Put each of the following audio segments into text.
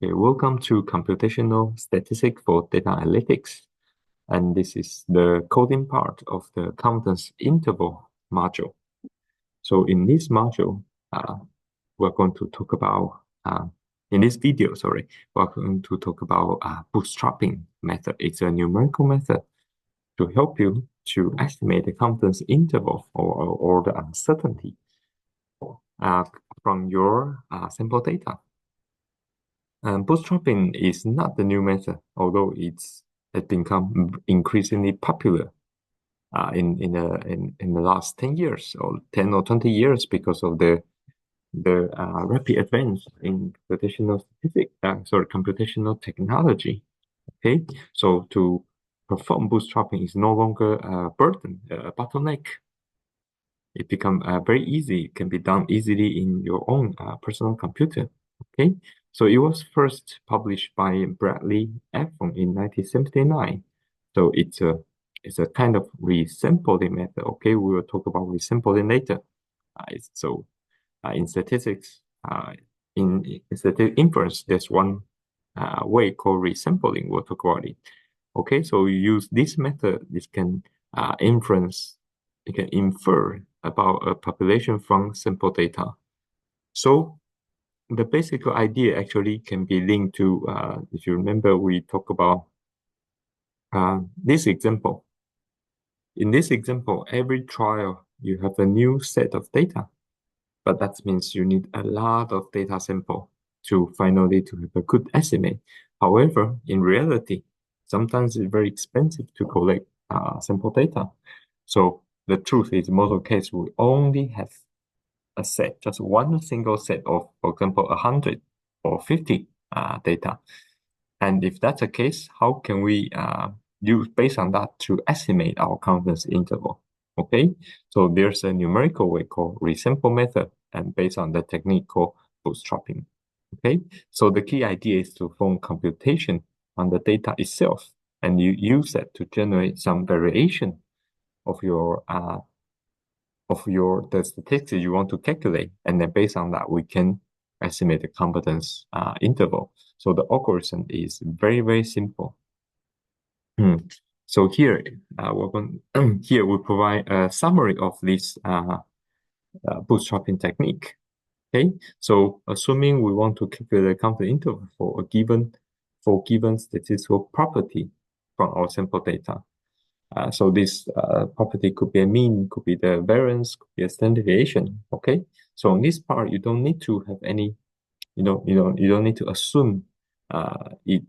Okay, welcome to Computational Statistics for Data Analytics. And this is the coding part of the confidence interval module. So in this module, we're going to talk about, in this video, we're going to talk about bootstrapping method. It's a numerical method to help you to estimate the confidence interval or the uncertainty from your sample data. Bootstrapping is not the new method, although it's become increasingly popular in the last 10 years or 10 or 20 years because of the rapid advance in computational technology. Okay, so to perform bootstrapping is no longer a burden, a bottleneck. It become very easy. It can be done easily in your own personal computer. Okay, so it was first published by Bradley Ephron in 1979. So it's a kind of resampling method. Okay, we will talk about resampling later. In statistics, in statistic inference, there's one way called resampling. We'll talk about it. Okay, so you use this method. This can inference. You can infer about a population from sample data. So the basic idea actually can be linked to, if you remember, we talked about this example. In this example, every trial, you have a new set of data, but that means you need a lot of data sample to finally to have a good estimate. However, in reality, sometimes it's very expensive to collect sample data. So the truth is, in most of the cases, we only have a set, just one single set of, for example, 100 or 50 data. And if that's the case, how can we use based on that to estimate our confidence interval? Okay, so there's a numerical way called resample method, and based on the technique called bootstrapping. Okay, so the key idea is to perform computation on the data itself, and you use that to generate some variation of the statistics you want to calculate, and then based on that we can estimate the confidence interval. So the algorithm is very, very simple. So here here we provide a summary of this bootstrapping technique. Okay, so assuming we want to calculate the confidence interval for a given statistical property from our sample data. So this property could be a mean, could be the variance, could be a standard deviation. Okay, so in this part, you don't need to have any, you don't need to assume it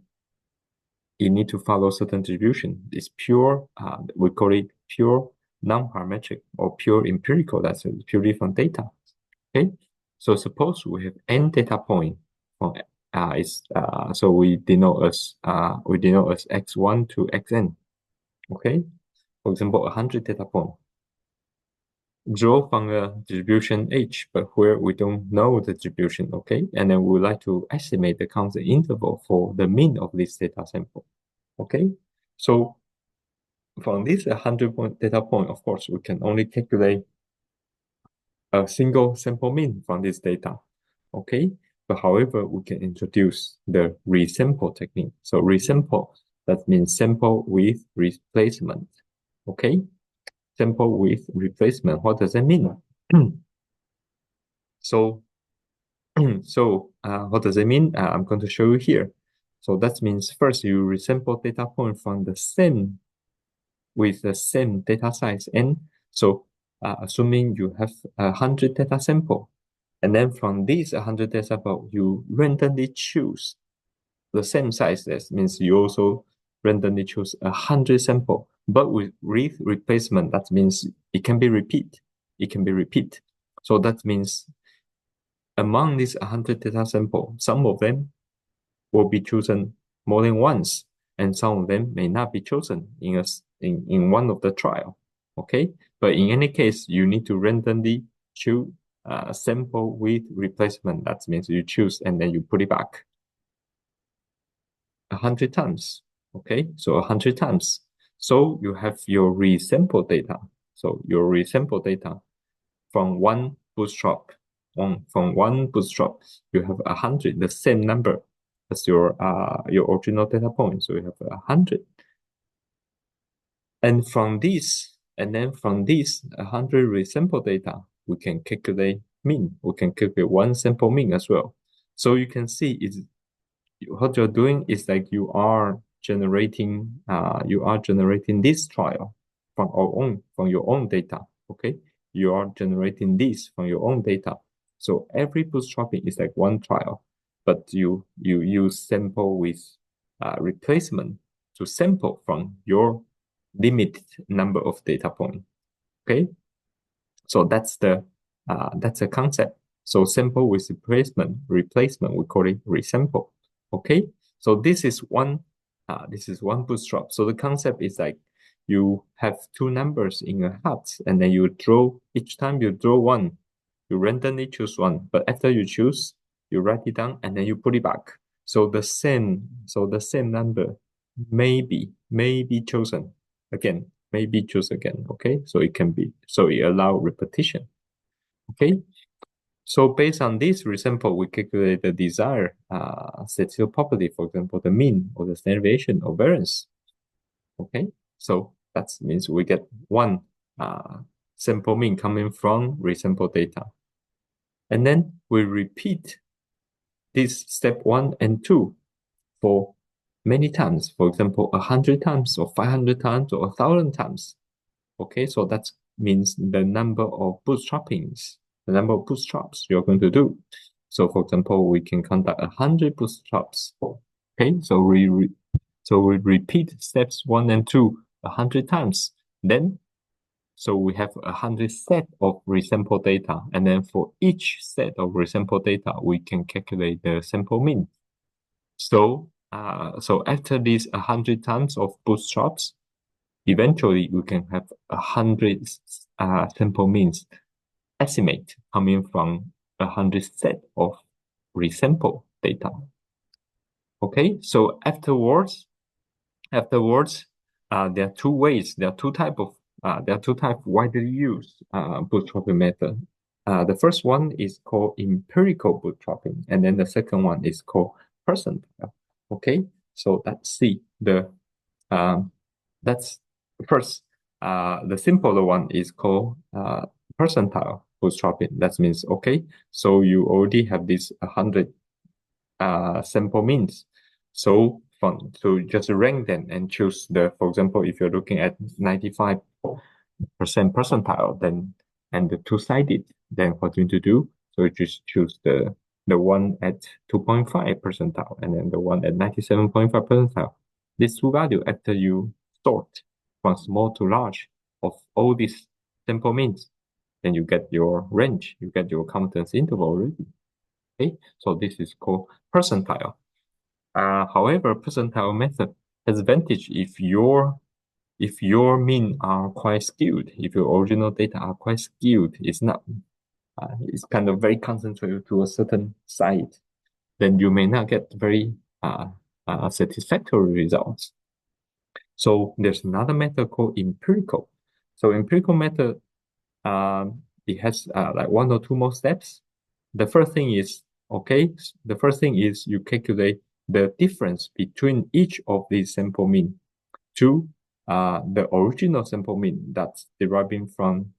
need to follow certain distribution. It's pure. We call it pure non-parametric or pure empirical. That's purely from data. Okay, so suppose we have n data point from so we denote as x1 to xn. Okay, for example, 100 data point. Draw from a distribution H, but where we don't know the distribution, okay? And then we would like to estimate the confidence interval for the mean of this data sample, okay? So from this 100 data point, of course, we can only calculate a single sample mean from this data, okay? But however, we can introduce the resample technique. So resample, that means sample with replacement, okay? Sample with replacement. What does that mean? So what does it mean? I'm going to show you here. So that means first you resample data point from the same with the same data size n. So assuming you have 100 data sample, and then from these 100 data sample, you randomly choose the same size. That means you also randomly choose 100 sample, but with replacement, that means it can be repeat. It can be repeat. So that means among these 100 data sample, some of them will be chosen more than once, and some of them may not be chosen in one of the trial. Okay, but in any case, you need to randomly choose a sample with replacement. That means you choose and then you put it back 100 times. Okay, so 100 times. So you have your resample data. So your resample data from one bootstrap, you have 100, the same number. as your original data point. So you have 100. And from this, 100 resample data, we can calculate mean. We can calculate one sample mean as well. So you can see what you're doing is like you are generating this trial from your own data. Okay, you are generating this from your own data. So every bootstrapping is like one trial, but you use sample with replacement to sample from your limited number of data points. Okay, so that's the concept. So sample with replacement, we call it resample. Okay, so this is one bootstrap. So the concept is like you have two numbers in a hat, and then you draw, each time you draw one, you randomly choose one. But after you choose, you write it down and then you put it back. So the same number may be chosen again, okay? So it allow repetition, okay? So based on this resample, we calculate the desired statistical property, for example, the mean or the standard deviation or variance, okay? So that means we get one sample mean coming from resample data. And then we repeat this step 1 and 2 for many times, for example, 100 times or 500 times or 1,000 times. Okay, so that means the number of bootstraps you're going to do. So for example, we can conduct 100 bootstraps. Okay, so we repeat steps 1 and 2 100 times. Then so we have 100 set of resample data, and then for each set of resample data, we can calculate the sample mean. So after these 100 times of bootstraps, eventually we can have 100 sample means estimate coming from 100 set of resample data. Okay, so afterwards, there are two ways. There are two type widely used bootstrapping method. The first one is called empirical bootstrapping, and then the second one is called percentile. Okay, so let's see that's first. The simpler one is called percentile bootstrapping. That means, okay, so you already have this 100 sample means. So just rank them and choose for example, if you're looking at 95% percentile, then and the two-sided, then what you need to do, so you just choose the one at 2.5 percentile and then the one at 97.5 percentile. These two values, after you sort from small to large of all these sample means, then you get your range, you get your confidence interval already. Okay, so this is called percentile. However, percentile method has advantage if your mean are quite skewed, if your original data are quite skewed, it's kind of very concentrated to a certain site, then you may not get very satisfactory results. So there's another method called empirical. So empirical method, it has like one or two more steps. The first thing is you calculate the difference between each of these sample mean to the original sample mean that's deriving from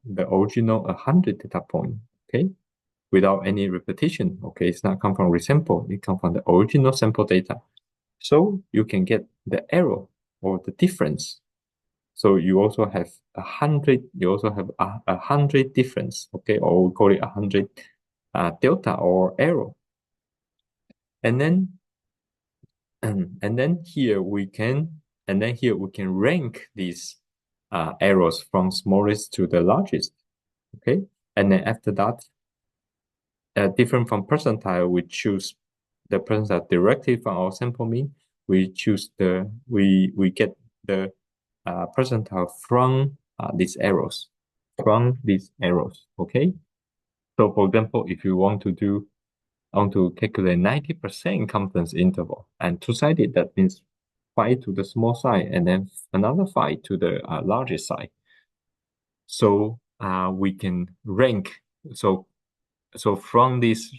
the original 100 data point, okay, without any repetition. Okay, it's not come from resample, it comes from the original sample data. So you can get the error or the difference. So you also have 100. You also have 100 difference. Okay, or we call it 100 delta or error. And then here we can rank these errors from smallest to the largest. Okay, and then after that, different from percentile, we choose the percentile directly from our sample mean. We choose we get the percentile from these errors. Okay, so for example, if you want to calculate 90% confidence interval and two-sided, that means 5 to the small side and then another 5 to the largest side. So we can rank. So from this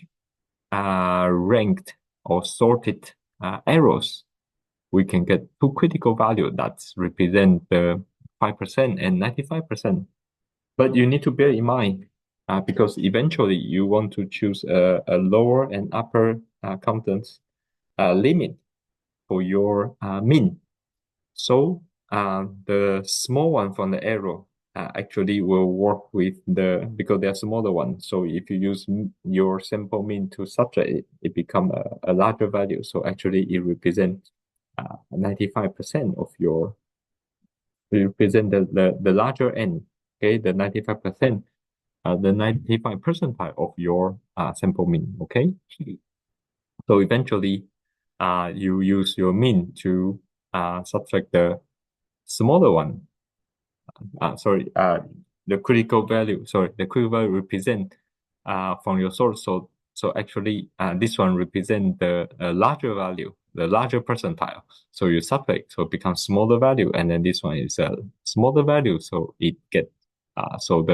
ranked or sorted errors, we can get two critical values that represent the 5% and 95%. But you need to bear in mind, because eventually you want to choose a lower and upper confidence limit for your mean. So the small one from the arrow actually will work with because they're smaller one. So if you use your sample mean to subtract it, it becomes a larger value. So actually it represents 95% of your, it represent the larger end, okay, the 95%, the 95 percentile of your sample mean, okay? So eventually, you use your mean to subtract the smaller one. The critical value. The critical value represent from your source. So actually, this one represent the larger value, the larger percentile. So you subtract, so it becomes smaller value, and then this one is a smaller value. So it get so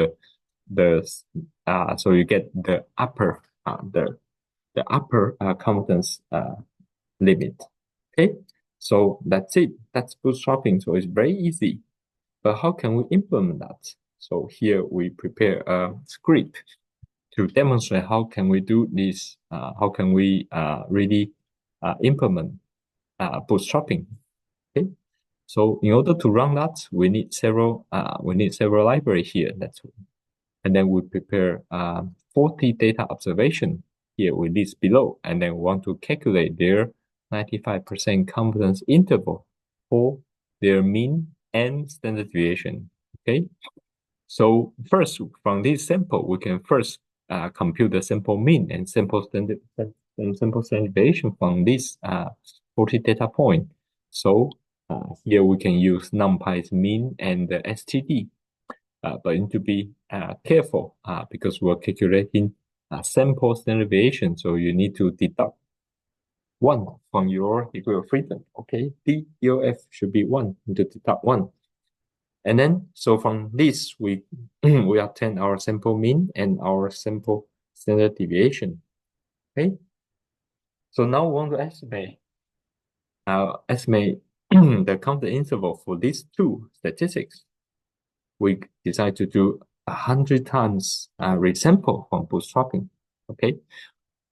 you get the upper confidence limit. Okay, so that's it. That's bootstrapping. So it's very easy. But how can we implement that? So here we prepare a script to demonstrate how can we do this. How can we really implement bootstrapping? Okay. So in order to run that, we need several libraries here. And then we prepare 40 data observation here we list below, and then we want to calculate their 95% confidence interval for their mean and standard deviation. Okay, so first from this sample, we can first compute the sample mean and sample standard deviation from this 40 data point. So here we can use NumPy's mean and the STD. But you need to be careful because we're calculating sample standard deviation. So you need to deduct 1 from your degree of freedom. Okay, DEOF should be 1, you need to deduct 1. And then, so from this, we obtain our sample mean and our sample standard deviation. Okay, so now we want to estimate the confidence interval for these two statistics. We decide to do 100 times resample from bootstrapping. Okay,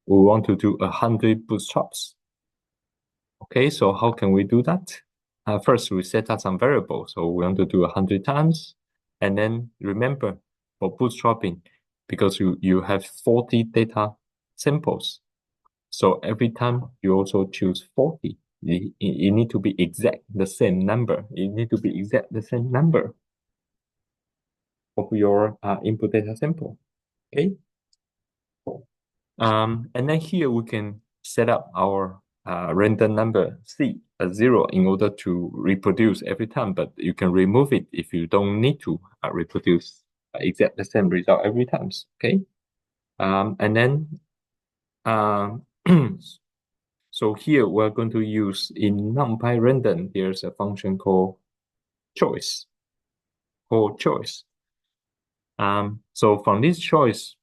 we want to do 100 bootstraps. Okay, so how can we do that? First, we set up some variables. So we want to do 100 times. And then remember, for bootstrapping, because you have 40 data samples, so every time you also choose 40. You need to be exact the same number. You need to be exact the same number of your input data sample. Okay. And then here we can set up our random number C as 0 in order to reproduce every time, but you can remove it if you don't need to reproduce exact the same result every time. Okay. And then so here we're going to use in NumPy random, there's a function called choice. So from this choice,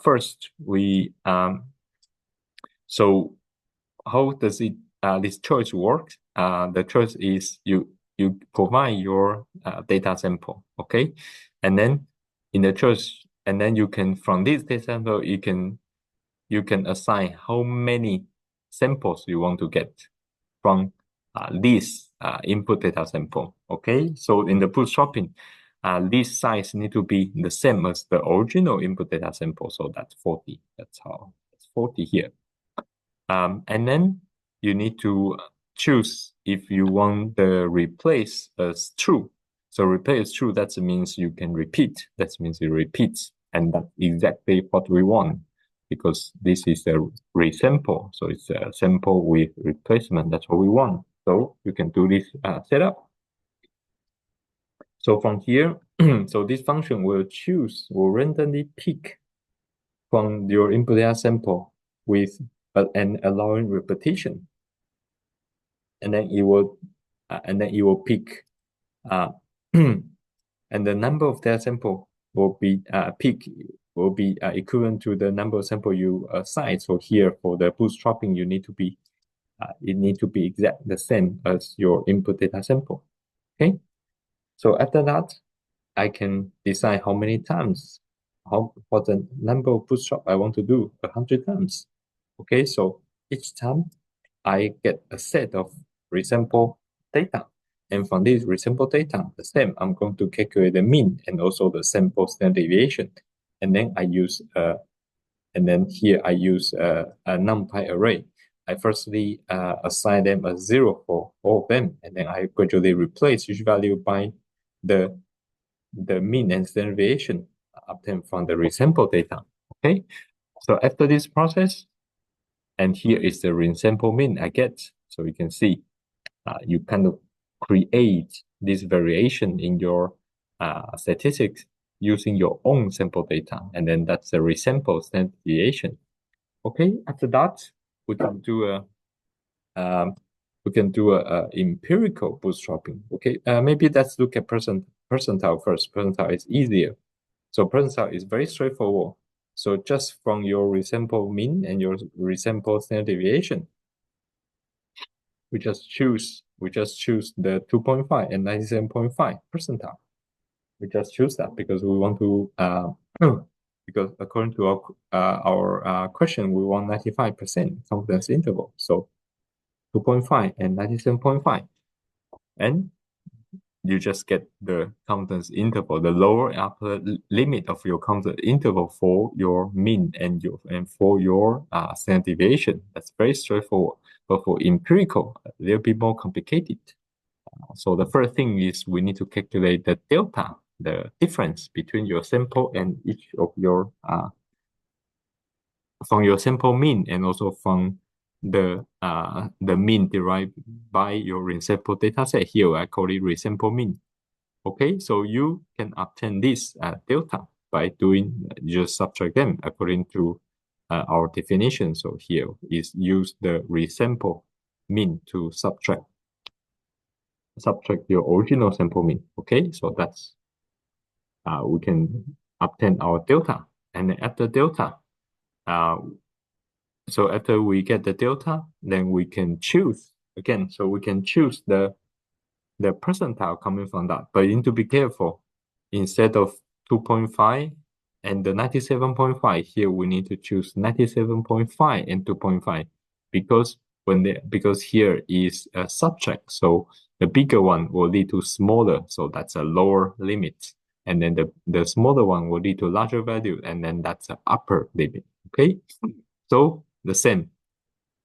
first we so how does it this choice work? The choice is you provide your data sample, okay, and then in the choice, and then you can from this data sample you can assign how many samples you want to get from this input data sample. Okay, so in the bootstrapping, this size need to be the same as the original input data sample. So that's 40. That's 40 here. And then you need to choose if you want the replace as true. So replace as true, that means you can repeat. That means it repeats. And that's exactly what we want, because this is a resample. So it's a sample with replacement. That's what we want. So you can do this setup. So from here, so this function will randomly pick from your input data sample with and allowing repetition. And then it will pick and the number of data sample will be will be equivalent to the number of sample you assign. So here for the bootstrapping, you need to be it need to be exact the same as your input data sample. Okay. So after that, I can decide how many times, what the number of bootstrap I want to do 100 times. Okay, so each time I get a set of resample data. And from this resample data, the same, I'm going to calculate the mean and also the sample standard deviation. And then I use and then here I use a NumPy array. I firstly assign them a 0 for all of them, and then I gradually replace each value by the mean and standard deviation obtained from the resample data. Okay, so after this process, and here is the resample mean I get. So you can see you kind of create this variation in your statistics using your own sample data, and then that's the resample standard deviation. Okay, after that, we can do a empirical bootstrapping. Okay, maybe let's look at percentile first. Percentile is easier. So percentile is very straightforward. So just from your resample mean and your resample standard deviation, we just choose the 2.5 and 97.5 percentile. We just choose that because we want to because according to our question, we want 95% confidence interval. So 2.5 and 97.5. And you just get the confidence interval, the lower and upper limit of your confidence interval for your mean and for your standard deviation. That's very straightforward. But for empirical, they'll be more complicated. So the first thing is we need to calculate the delta, the difference between your sample and each of your from your sample mean and also from the mean derived by your resample data set. Here I call it resample mean. Okay, so you can obtain this delta by just subtract them according to our definition. So here is use the resample mean to subtract your original sample mean. Okay, so that's we can obtain our delta, and after delta, so after we get the delta, then we can choose again. So we can choose the percentile coming from that, but you need to be careful. Instead of 2.5 and the 97.5, here we need to choose 97.5 and 2.5 because here is a subtract. So the bigger one will lead to smaller, so that's a lower limit. And then the smaller one will lead to larger value, and then that's an upper limit. Okay, so the same.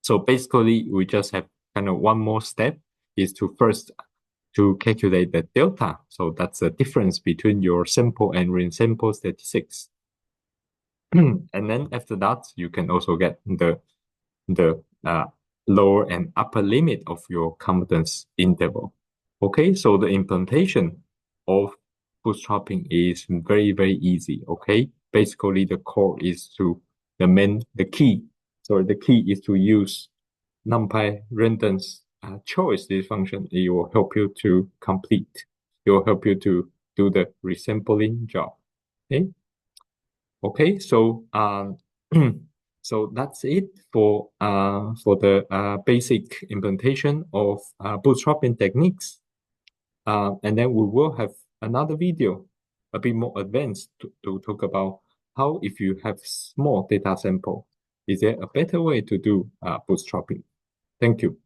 So basically, we just have kind of one more step is to first to calculate the delta. So that's the difference between your sample and resample statistics. And then after that, you can also get the lower and upper limit of your confidence interval. Okay, so the implementation of bootstrapping is very, very easy. Okay, basically the core is the key is to use NumPy random's choice this function. It will help you to complete. It will help you to do the resampling job. Okay. So so that's it for the basic implementation of bootstrapping techniques. And then we will have another video, a bit more advanced, to talk about how, if you have small data sample, is there a better way to do bootstrapping? Thank you.